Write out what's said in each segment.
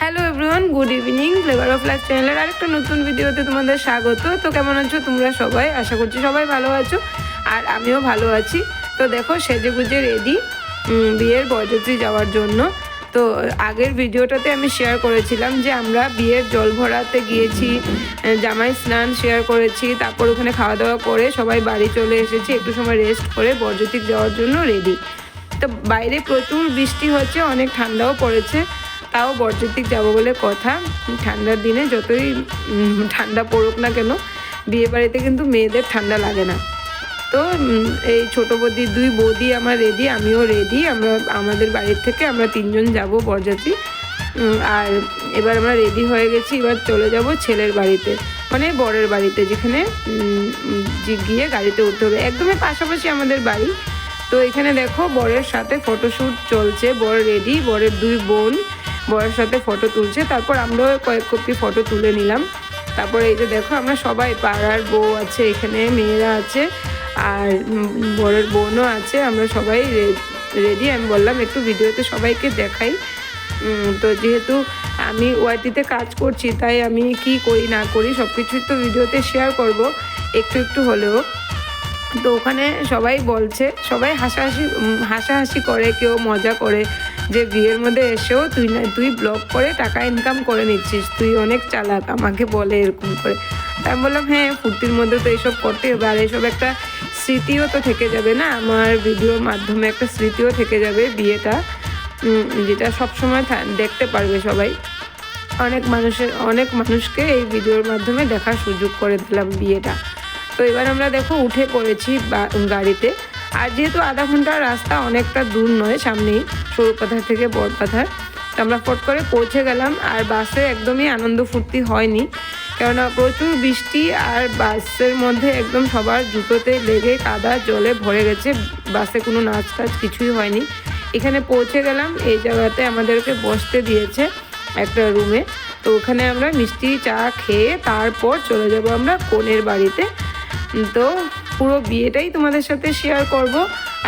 Hello everyone, good evening. Flavour of life চ্যানেলের আরেকটা নতুন ভিডিওতে তোমাদের স্বাগত। তো কেমন আছো তোমরা সবাই? আশা করছি সবাই ভালো আছো, আর আমিও ভালো আছি। তো দেখো সেজে গুজে রেডি বিয়ের বরযাত্রী যাওয়ার জন্য। তো আগের ভিডিওটাতে আমি শেয়ার করেছিলাম যে আমরা বিয়ের জল ভরাতে গিয়েছি, জামাই স্নান শেয়ার করেছি, তারপর ওখানে খাওয়া দাওয়া করে সবাই বাড়ি চলে এসেছি, একটু সময় রেস্ট করে বরযাত্রী যাওয়ার জন্য রেডি। তো বাইরে প্রচুর বৃষ্টি হচ্ছে, অনেক ঠান্ডাও পড়েছে, তাও বরযাত্রী যাবো বলে কথা। ঠান্ডার দিনে যতই ঠান্ডা পড়ুক না কেন, বিয়ে বাড়িতে কিন্তু মেয়েদের ঠান্ডা লাগে না। তো এই ছোটো বৌদি, দুই বৌদি আমার রেডি, আমিও রেডি। আমাদের বাড়ির থেকে আমরা 3 জন যাবো বরযাত্রী। আর এবার আমরা রেডি হয়ে গেছি, এবার চলে যাব ছেলের বাড়িতে, মানে বরের বাড়িতে, যেখানে গিয়ে গাড়িতে উঠতে হবে। একদমই পাশাপাশি আমাদের বাড়ি। তো এখানে দেখো বরের সাথে ফটোশ্যুট চলছে, বর রেডি, বরের 2 বোন বরের সাথে ফটো তুলছে। তারপর আমরাও কয়েক কপি ফটো তুলে নিলাম। তারপরে এই যে দেখো আমরা সবাই, পাড়ার বউ আছে, এখানে মেয়েরা আছে, আর বরের বোনও আছে, আমরা সবাই রেডি। আমি বললাম একটু ভিডিওতে সবাইকে দেখাই। তো যেহেতু আমি ওয়াইটিতে কাজ করছি, তাই আমি কি করি না করি সব কিছুই তো ভিডিওতে শেয়ার করব, একটু একটু হলেও। তো ওখানে সবাই বলছে, সবাই হাসাহাসি করে, কেউ মজা করে যে বিয়ের মধ্যে এসেও তুই ব্লগ করে টাকা ইনকাম করে নিচ্ছিস, তুই অনেক চালাক, আমাকে বলে এরকম করে। তাই বললাম হ্যাঁ, ফুর্তির মধ্যে তো এইসব করতে হবে, আর এইসব একটা স্মৃতিও তো থেকে যাবে না, আমার ভিডিওর মাধ্যমে একটা স্মৃতিও থেকে যাবে বিয়েটা, যেটা সবসময় দেখতে পারবে সবাই। অনেক মানুষকে এই ভিডিওর মাধ্যমে দেখার সুযোগ করে দিলাম বিয়েটা। তো এবার আমরা দেখো উঠে পড়েছি গাড়িতে। আর যেহেতু আধা ঘন্টার রাস্তা, অনেকটা দূর নয়, সামনেই সরুপাথার থেকে বড়পাথার। তো আমরা ফট করে পৌঁছে গেলাম। আর বাসে একদমই আনন্দ ফুর্তি হয়নি, কেননা প্রচুর বৃষ্টি, আর বাসের মধ্যে একদম সবার জুতোতে লেগে কাদা জলে ভরে গেছে। বাসে কোনো নাচ টাচ কিছুই হয়নি। এখানে পৌঁছে গেলাম, এই জায়গাতে আমাদেরকে বসতে দিয়েছে একটা রুমে। তো ওখানে আমরা মিষ্টি চা খেয়ে তারপর চলে যাব আমরা কনের বাড়িতে। তো পুরো বিয়েটাই তোমাদের সাথে শেয়ার করব।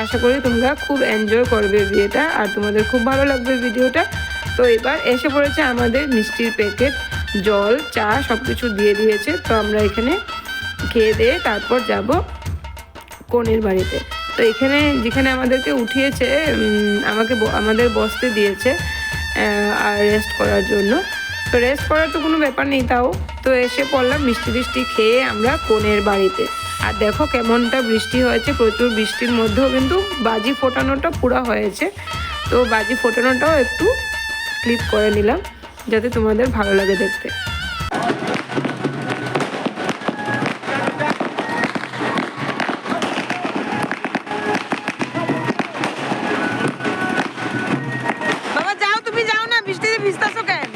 আশা করি তোমরা খুব এনজয় করবে বিয়েটা, আর তোমাদের খুব ভালো লাগবে ভিডিওটা। তো এবার এসে পড়েছে আমাদের মিষ্টির প্যাকেট, জল, চা সব কিছু দিয়ে দিয়েছে। তো আমরা এখানে খেয়ে দিয়ে তারপর যাব কনের বাড়িতে। তো এখানে যেখানে আমাদেরকে উঠিয়েছে, আমাদের বসতে দিয়েছে আর রেস্ট করার জন্য। তো রেস্ট করার তো কোনো ব্যাপার নেই, তাও তো এসে পড়লাম মিষ্টি খেয়ে আমরা কনের বাড়িতে। আর দেখো কেমনটা বৃষ্টি হয়েছে, প্রচুর বৃষ্টির মধ্যেও কিন্তু বাজি ফোটানোটা পুরো হয়েছে। তো বাজি ফোটানোটাও একটু ক্লিপ করে নিলাম, যাতে তোমাদের ভালো লাগে দেখতে। বাবা যাও, তুমি যাও না, বৃষ্টিতে ভিজতেছো কেন?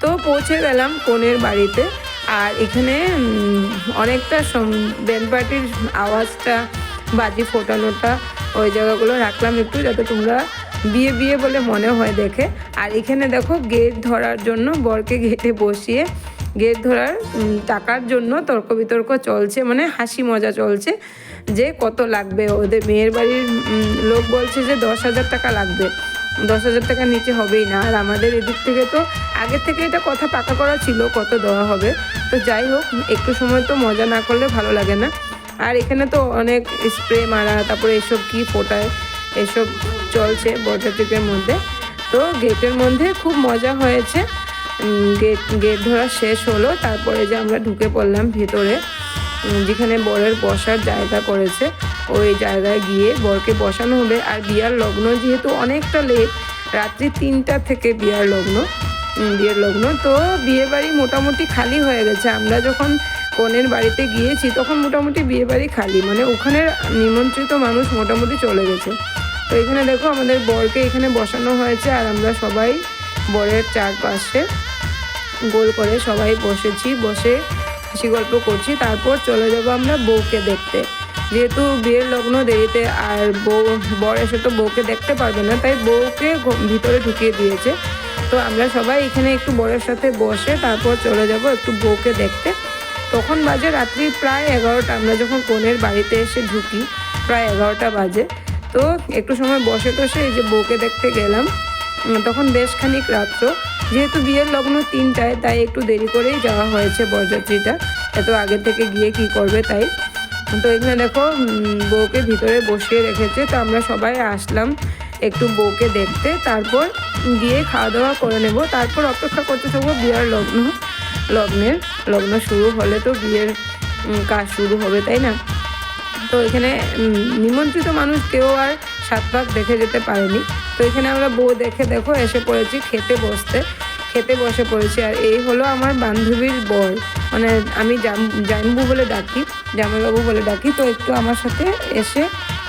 তো পৌঁছে গেলাম কনের বাড়িতে। আর এখানে অনেকটা ব্যান্ড পার্টির আওয়াজটা, বাজি ফোটানোটা, ওই জায়গাগুলো রাখলাম একটু, যাতে তোমরা বিয়ে বলে মনে হয় দেখে। আর এখানে দেখো গেট ধরার জন্য বরকে গেটে বসিয়ে গেট ধরার টাকার জন্য তর্ক বিতর্ক চলছে, মানে হাসি মজা চলছে যে কত লাগবে। ওদের মেয়ের বাড়ির লোক বলছে যে 10,000 টাকা লাগবে, 10,000 টাকার নিচে হবেই না। আর আমাদের এদিক থেকে তো আগের থেকে এটা কথা পাকা করা ছিল কত দেওয়া হবে। তো যাই হোক, একটু সময় তো মজা না করলে ভালো লাগে না। আর এখানে তো অনেক স্প্রে মারা, তারপরে এসব কি ফোটায়, এসব চলছে বরযাত্রীদের মধ্যে। তো গেটের মধ্যে খুব মজা হয়েছে। গেট ধরা শেষ হলো, তারপরে যে আমরা ঢুকে পড়লাম ভেতরে, যেখানে বরের বসার জায়গা করেছে, ওই জায়গায় গিয়ে বরকে বসানো হবে। আর বিয়ার লগ্ন যেহেতু অনেকটা লেট, রাত্রি 3টা থেকে বিয়ের লগ্ন। তো বিয়ে বাড়ি মোটামুটি খালি হয়ে গেছে। আমরা যখন কনের বাড়িতে গিয়েছি তখন মোটামুটি বিয়ে বাড়ি খালি, মানে ওখানের নিমন্ত্রিত মানুষ মোটামুটি চলে গেছে। তো এখানে দেখো আমাদের বরকে এখানে বসানো হয়েছে, আর আমরা সবাই বরের চারপাশে গোল করে সবাই বসেছি, বসে হাসি গল্প করছি। তারপর চলে যাব আমরা বউকে দেখতে, যেহেতু বিয়ের লগ্ন দেরিতে, আর বর এসে তো বউকে দেখতে পারবে না, তাই বউকে ভিতরে ঢুকিয়ে দিয়েছে। তো আমরা সবাই এখানে একটু বরের সাথে বসে তারপর চলে যাব একটু বউকে দেখতে। তখন বাজে রাত্রি প্রায় 11টা, আমরা যখন কনের বাড়িতে এসে ঢুকি প্রায় 11টা বাজে। তো একটু সময় বসে টসে এই যে বউকে দেখতে গেলাম। তখন বেশ খানিক রাত্র, যেহেতু বিয়ের লগ্ন 3টায়, তাই একটু দেরি করেই যাওয়া হয়েছে বরযাত্রীটা, এত আগে থেকে গিয়ে কি করবে তাই। তো এখানে দেখো বউকে ভিতরে বসিয়ে রেখেছে। তো আমরা সবাই আসলাম একটু বউকে দেখতে, তারপর গিয়ে খাওয়া দাওয়া করে নেব, তারপর অপেক্ষা করতে থাকবো বিয়ের লগ্ন শুরু হলে তো বিয়ের কাজ শুরু হবে, তাই না? তো এখানে নিমন্ত্রিত মানুষ কেউ আর 7 পাক দেখে যেতে পারেনি। তো এখানে আমরা বউ দেখে দেখো এসে পড়েছি খেতে বসে পড়েছি। আর এই হলো আমার বান্ধবীর বর, মানে আমি জামাইবাবু বলে ডাকি। তো একটু আমার সাথে এসে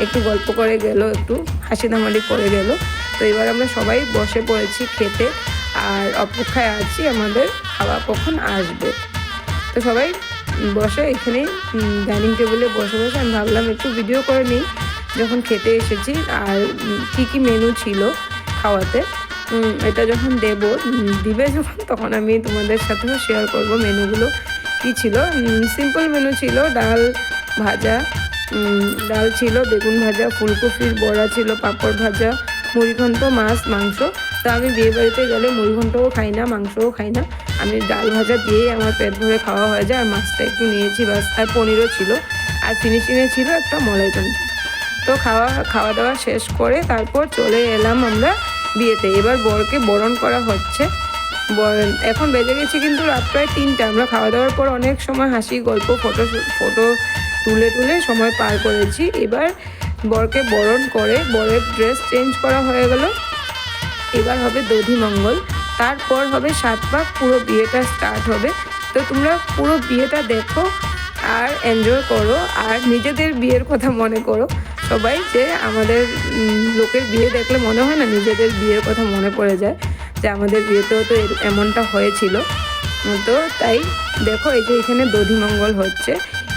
একটু গল্প করে গেল, একটু হাসি ধামালি করে গেল। তো এবার আমরা সবাই বসে পড়েছি খেতে, আর অপেক্ষায় আছি আমাদের খাওয়া কখন আসবে। তো সবাই বসে এখানে ডাইনিং টেবিলে বসে আমি ভাবলাম একটু ভিডিও করে নিই যখন খেতে এসেছি, আর কি মেনু ছিল খাওয়াতে। এটা যখন দিবে যখন, তখন আমি তোমাদের সাথেও শেয়ার করব মেনুগুলো কি ছিল। সিম্পল মেনু ছিল, ডাল ছিল, বেগুন ভাজা, ফুলকপির বড়া ছিল, পাঁপড় ভাজা, মুড়িঘণ্ট, মাছ, মাংস। তো আমি বিয়ে বাড়িতে গেলে মুড়িঘণ্টও খাই না, মাংসও খাই না, আমি ডাল ভাজা দিয়েই আমার পেট ভরে খাওয়া হয়ে যায়। আর মাছটা একটু নিয়েছি বাস, আর পনিরও ছিল, আর ফিনিশিংয়ে ছিল একটা মলাই তন্ত্র। তো খাওয়া দাওয়া শেষ করে তারপর চলে এলাম আমরা বিয়েতে। এবার বরকে বরণ করা হচ্ছে। এখন বেজে গেছে কিন্তু রাত প্রায় 3টা। আমরা খাওয়া দাওয়ার পর অনেক সময় হাসি গল্প ফটো তুলে সময় পার করেছি। এবার বরকে বরণ করে বরের ড্রেস চেঞ্জ করা হয়ে গেল। এবার হবে দধিমঙ্গল, তারপর হবে 7 পাক, পুরো বিয়েটা স্টার্ট হবে। তো তোমরা পুরো বিয়েটা দেখো আর এনজয় করো, আর নিজেদের বিয়ের কথা মনে করো সবাই, যে আমাদের লোকের বিয়ে দেখলে মনে হয় না নিজেদের বিয়ের কথা মনে পড়ে যায়, যে আমাদের বিয়েতেও তো এমনটা হয়েছিল। তো তাই দেখো এই যে এখানে দধিমঙ্গল হচ্ছে।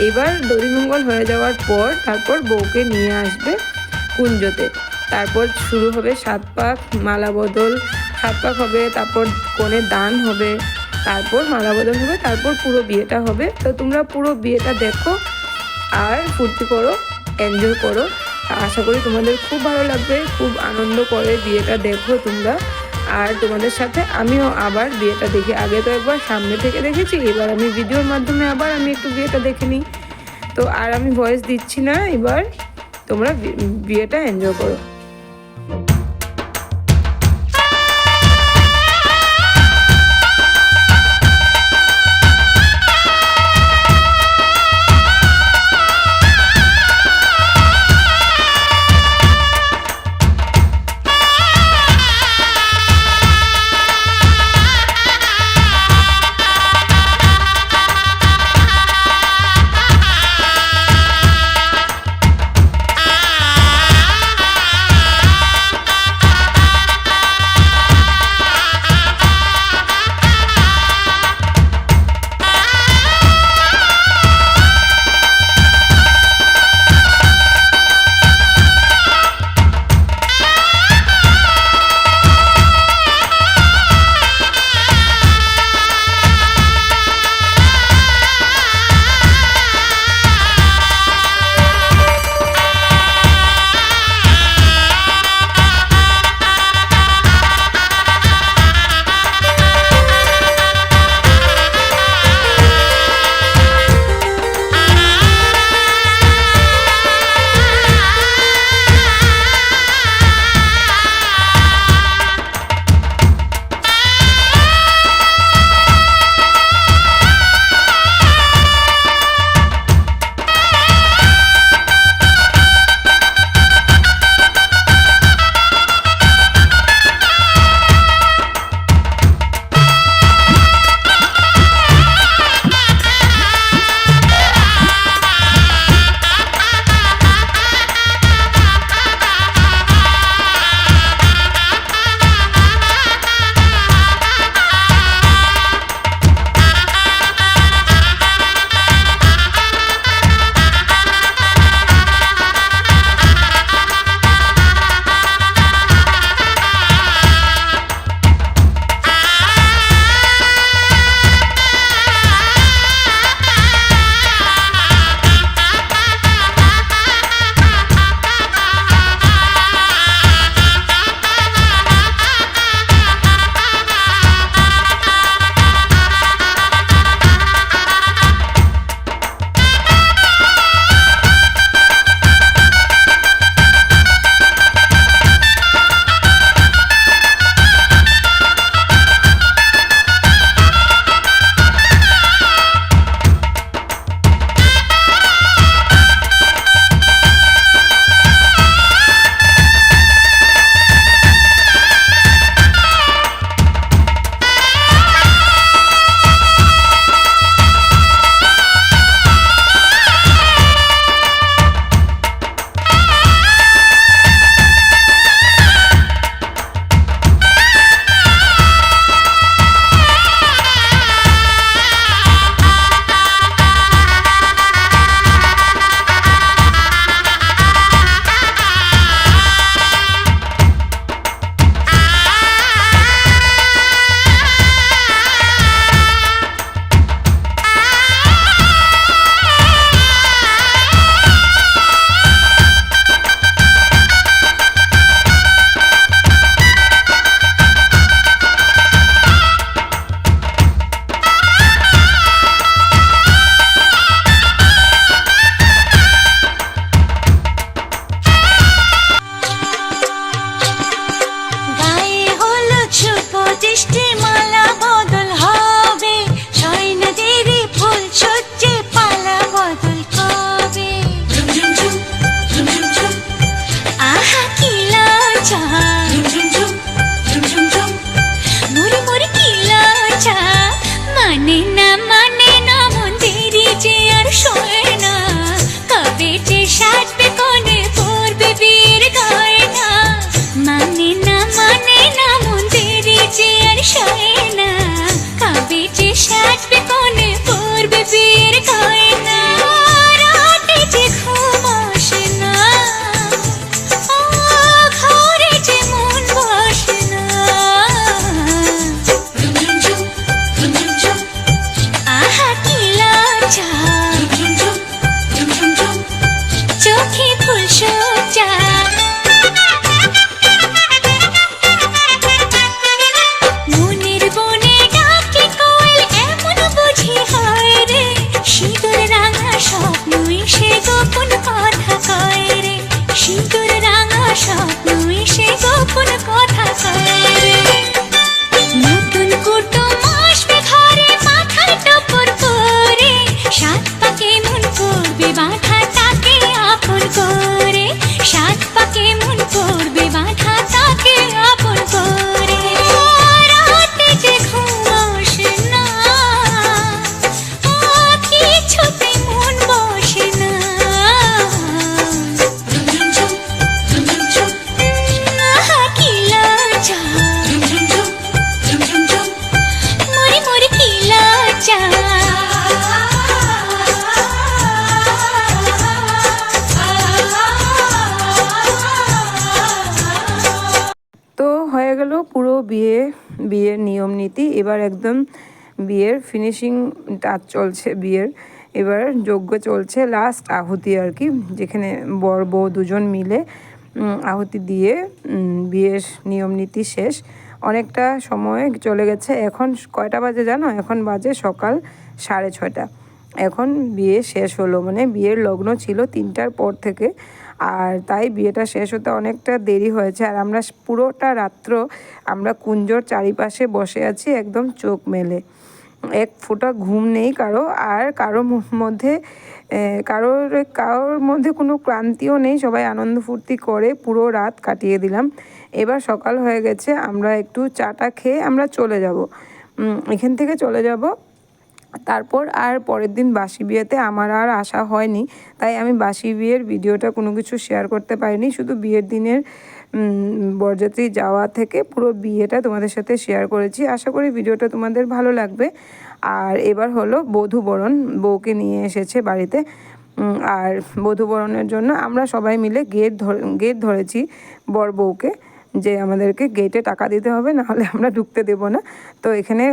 এবার দধিমঙ্গল হয়ে যাওয়ার পর তারপর বউকে নিয়ে আসবে কুঞ্জতে। তারপর শুরু হবে 7 পাক, মালা বদল। 7 পাক হবে, তারপর কনের দান হবে, তারপর মালা বদল হবে, তারপর পুরো বিয়েটা হবে। তো তোমরা পুরো বিয়েটা দেখো আর ফুর্তি করো, এনজয় করো। আশা করি তোমাদের খুব ভালো লাগবে, খুব আনন্দ করে বিয়েটা দেখো তোমরা। আর তোমাদের সাথে আমিও আবার বিয়েটা দেখি, আগে তো একবার সামনে থেকে দেখেছি, এবার আমি ভিডিওর মাধ্যমে আবার আমি একটু বিয়েটা দেখে নিই। তো আর আমি ভয়েস দিচ্ছি না, এবার তোমরা বিয়েটা এনজয় করো। বিয়ের নিয়ম নীতি। এবার একদম বিয়ের ফিনিশিং টাচ চলছে বিয়ের, এবার যজ্ঞ চলছে, লাস্ট আহুতি আর কি, যেখানে বর বউ দুজন মিলে আহুতি দিয়ে বিয়ের নিয়ম নীতি শেষ। অনেকটা সময় চলে গেছে, এখন কয়টা বাজে জানো? এখন বাজে সকাল 6:30। এখন বিয়ে শেষ হলো, মানে বিয়ের লগ্ন ছিল 3টার পর থেকে, আর তাই বিয়েটা শেষ হতে অনেকটা দেরি হয়েছে। আর আমরা পুরোটা রাত্র আমরা কুঞ্জর চারিপাশে বসে আছি একদম চোখ মেলে, এক ফোঁটা ঘুম নেই কারো, আর কারোর মধ্যে কারোর মধ্যে কোনো ক্লান্তিও নেই, সবাই আনন্দ ফুর্তি করে পুরো রাত কাটিয়ে দিলাম। এবার সকাল হয়ে গেছে, আমরা একটু চাটা খেয়ে আমরা চলে যাব, এখান থেকে চলে যাব। তারপর আর পরের দিন বাসি বিয়েতে আমার আর আসা হয়নি, তাই আমি বাসি বিয়ের ভিডিওটা কোনো কিছু শেয়ার করতে পারিনি, শুধু বিয়ের দিনের বরযাত্রী যাওয়া থেকে পুরো বিয়েটা তোমাদের সাথে শেয়ার করেছি। আশা করি ভিডিওটা তোমাদের ভালো লাগবে। আর এবার হলো বধূবরণ, বউকে নিয়ে এসেছে বাড়িতে, আর বধূবরণের জন্য আমরা সবাই মিলে গেট ধরেছি বর বউকে, যে আমাদেরকে গেটে টাকা দিতে হবে, নাহলে আমরা ঢুকতে দেবো না। তো এখানে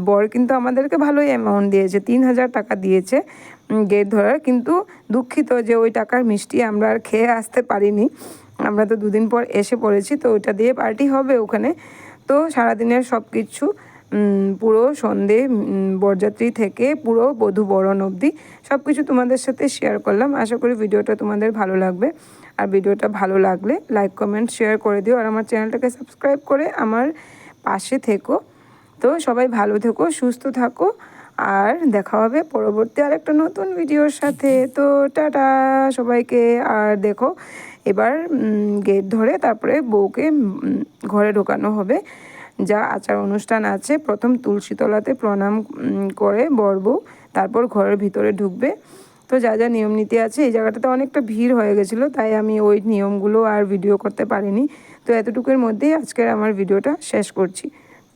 বর কিন্তু আমাদেরকে ভালোই অ্যামাউন্ট দিয়েছে, 3,000 টাকা দিয়েছে গেট ধরার। কিন্তু দুঃখিত যে ওই টাকার মিষ্টি আমরা আর খেয়ে আসতে পারিনি, আমরা তো 2 দিন পর এসে পড়েছি, তো ওইটা দিয়ে পার্টি হবে ওখানে। তো সারাদিনের সব কিছু পুরো সন্ধে বরযাত্রী থেকে পুরো বধূবরণ অবধি সব কিছু তোমাদের সাথে শেয়ার করলাম। আশা করি ভিডিওটা তোমাদের ভালো লাগবে, আর ভিডিওটা ভালো লাগলে লাইক কমেন্ট শেয়ার করে দিও, আর আমার চ্যানেলটাকে সাবস্ক্রাইব করে আমার পাশে থেকো। তো সবাই ভালো থেকো, সুস্থ থাকো, আর দেখা হবে পরবর্তী আরেকটা নতুন ভিডিওর সাথে। তো টাটা সবাইকে। আর দেখো এবার গেট ধরে তারপরে বউকে ঘরে ঢোকানো হবে, যা আচার অনুষ্ঠান আছে। প্রথম তুলসী তলাতে প্রণাম করে বর বউ তারপর ঘরের ভিতরে ঢুকবে। তো যা যা নিয়ম নীতি আছে, এই জায়গাটাতে অনেকটা ভিড় হয়ে গেছিলো, তাই আমি ওই নিয়মগুলো আর ভিডিও করতে পারিনি। তো এতটুকুর মধ্যেই আজকের আমার ভিডিওটা শেষ করছি।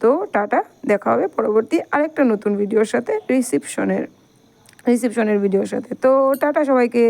তো টাটা, দেখা হবে পরবর্তী আরেকটা নতুন ভিডিওর সাথে, রিসেপশনের ভিডিওর সাথে। তো টাটা সবাইকে।